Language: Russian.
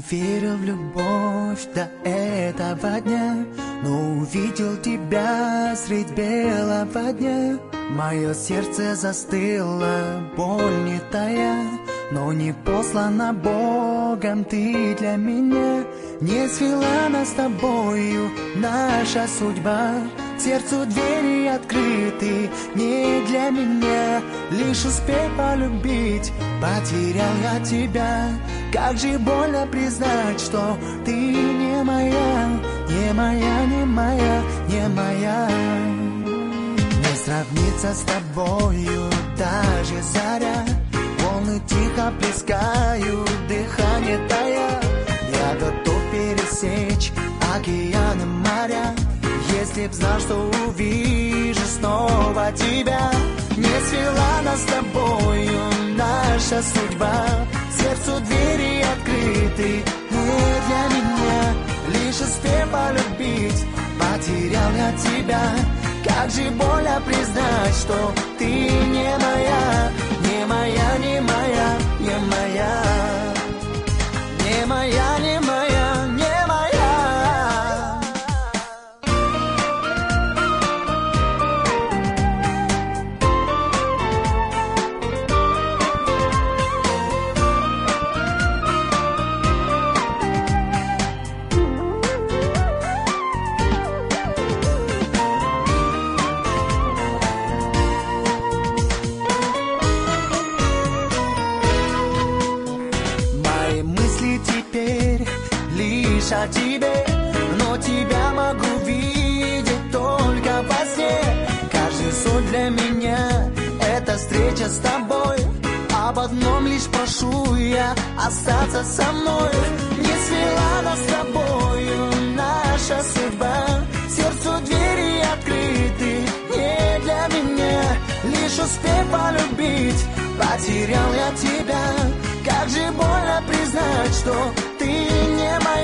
Не верил в любовь до этого дня, но увидел тебя средь белого дня. Мое сердце застыло, боль не тая, но не послана Богом ты для меня. Не свела нас с тобою наша судьба, к сердцу двери открыты не для меня. Лишь успей полюбить, потерял я тебя. Как же больно признать, что ты не моя, не моя, не моя, не моя. Не сравнится с тобою даже заря, волны тихо плескают, дыхание тая. Я готов пересечь океаны, моря, если б знал, что увижу снова тебя. Не свела нас с тобою наша судьба, к сердцу двери открыты не для меня. Лишь успей полюбить, потерял я тебя. Как же больно признать, что ты не моя, не моя, не моя, не моя, не моя, не моя, не моя. О тебе, но тебя могу видеть только во сне. Каждый сон для меня — это встреча с тобой. Об одном лишь прошу я — остаться со мной. Не свела нас с тобою наша судьба, сердцу двери открыты не для меня. Лишь успей полюбить, потерял я тебя. Как же больно признать, что ты не моя.